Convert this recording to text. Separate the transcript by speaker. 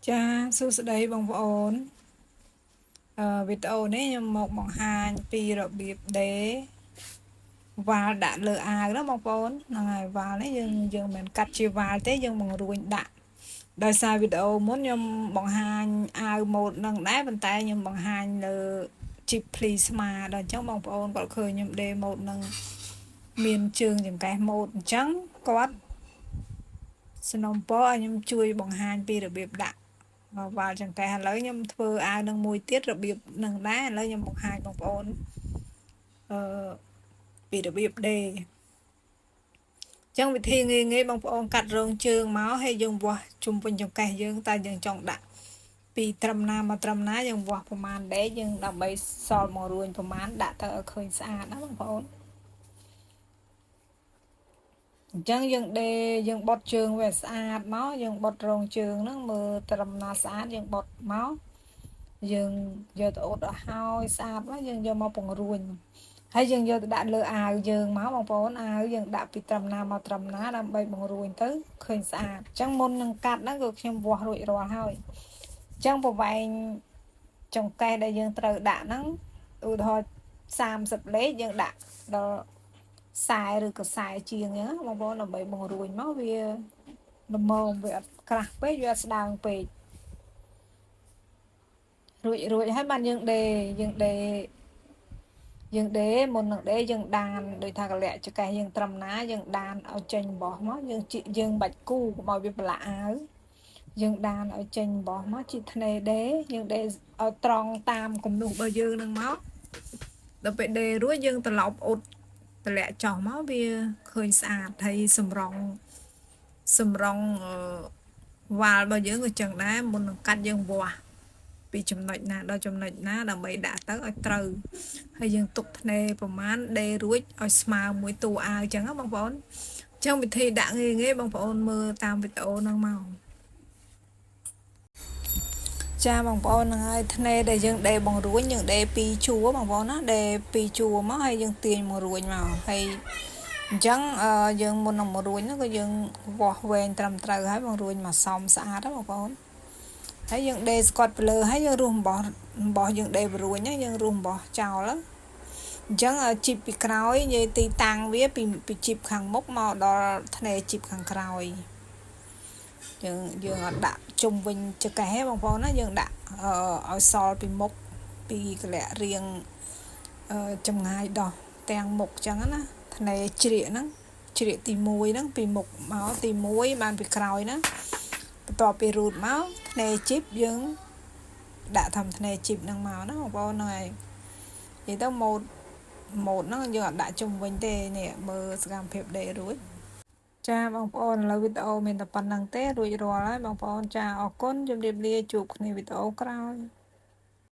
Speaker 1: ចាសួស្តីបងប្អូនវីដេអូនេះខ្ញុំមកបង្ហាញពីរបៀបដេរវ៉ាល់ដាក់លើអាវណាបងប្អូនហ្នឹងហើយវ៉ាល់នេះយើងមិនកាត់ជាវ៉ាល់ទេយើងបង្រួញដាក់ដោយសារវីដេអូមុនខ្ញុំបង្ហាញអាវម៉ូដនឹងដែរប៉ុន្តែខ្ញុំបង្ហាញលើ chip please ស្មាដល់អញ្ចឹងបងប្អូនគាត់ឃើញខ្ញុំដេរម៉ូដនឹងមានជើងចង្កេះម៉ូដអញ្ចឹងគាត់สนំពរឲ្យខ្ញុំជួយបង្ហាញពីរបៀបដាក់វ៉ាល់ចង្កេះឥឡូវខ្ញុំធ្វើអាវនឹងមួយទៀតរបៀបនឹងដែរឥឡូវខ្ញុំបង្ហាញបងប្អូនអឺពីរបៀបដេរចឹងវិធីងាយបងប្អូនកាត់រងជើងមកហើយយើងវាស់ជុំវិញចង្កេះយើងតើយើងចង់ដាក់ពីត្រឹមណាមកត្រឹមណាយើងវាស់ប្រមាណដេរយើងដើម្បីសល់មករួញប្រមាណដាក់ទៅឲ្យឃើញស្អាតណាបងប្អូនអញ្ចឹងយើងដេរយើងបត់ជើងវាស្អាតមកយើងបត់រងជើងហ្នឹងមើលត្រឹមណាស្អាតយើងបត់មកយើងយកទៅអ៊ុតឲ្យហើយស្អាតមកយើងយកមកពង្រួញហើយយើងយកទៅដាក់លើអាវយើងមកបងប្អូនអាវយើងដាក់ពីត្រឹមណាមកត្រឹមណាដើម្បីបង្រួញទៅឃើញស្អាតអញ្ចឹងមុននឹងកាត់ហ្នឹងគឺខ្ញុំវាស់រួចរាល់ហើយអញ្ចឹងប្រវែងចង្កេះដែលយើងត្រូវដាក់ហ្នឹងឧទាហរណ៍30លេខយើងដាក់ដល់40ឬក៏40ជាងអញ្ចឹងបងប្អូនដើម្បីបង្រួញមកវាល្មមវាអត់ក្រាស់ពេកវាអត់ស្ដើងពេករួចហើយបានយើងដេរមុននឹងដេរយើងដានដោយថាកលៈចង្កេះយើងត្រឹមណាយើងដានឲ្យចេញបោះមកយើងបាច់គូកុំឲ្យវាប្រឡាក់អាវយើងដានឲ្យចេញបោះមកជីធ្នេដេរយើងដេរឲ្យត្រង់តាមគំនូសរបស់យើងនឹងមកដល់ពេលដេររួចយើងត្រឡប់អ៊ុតតម្លាក់ចោះមកវាឃើញស្អាតហើយសម្រង់វ៉ាល់របស់យើងក៏ចឹងដែរមុននឹងកាត់យើងវាស់ពីចំណុចណាដល់ចំណុចណាដើម្បីដាក់ទៅឲ្យត្រូវហើយយើងទុកធ្នេប្រមាណដេររួចឲ្យស្មើមួយតួអាវចឹងណាបងប្អូនចឹងវិធីដាក់ងាយបងប្អូនមើលតាមវីដេអូហ្នឹងមកចាបងប្អូនហ្នឹងហើយធ្នេដែលយើងដេរបង្រួញយើងដេរ2ជួរបងប្អូនណាដេរ2ជួរមកហើយយើងទាញមករួញមកហើយអញ្ចឹងយើងមុននឹងមករួញហ្នឹងក៏យើងវាស់វែងត្រឹមត្រូវហើយបង្រួញមកសមស្អាតណាបងប្អូនហើយយើងដេរស្កត់ពីលើហើយយើងរុះអំបោះយើងដេររួញយើងរុះអំបោះចោលអញ្ចឹងជីបពីក្រោយនិយាយទីតាំងវាពីជីបខាងមុខមកដល់ធ្នេជីបខាងក្រោយយើងអត់ដាក់ជុំវិញចង្កេះបងប្អូនណាយើងដាក់ឲ្យសល់ពីមុខពីកលៈរៀងចម្ងាយដោះទាំងមុខអញ្ចឹងណាធ្នេជ្រៀកហ្នឹងជ្រៀកទី1ហ្នឹងពីមុខមកទី1បានពីក្រោយណាបន្ទាប់ពីរូតមកធ្នេជីបយើងដាក់ធ្វើធ្នេជីបហ្នឹងមកណាបងប្អូនហ្នឹងហើយនិយាយទៅម៉ូដហ្នឹងយើងអត់ដាក់ជុំវិញទេនេះមើលសកម្មភាពដេររួចចាបងប្អូនឥឡូវវីដេអូមានតែប៉ុណ្្នឹងទេរួចរាល់ហើយបងប្អូនចាអរគុណជម្រាបលាជួបគ្នាវីដេអូក្រោយ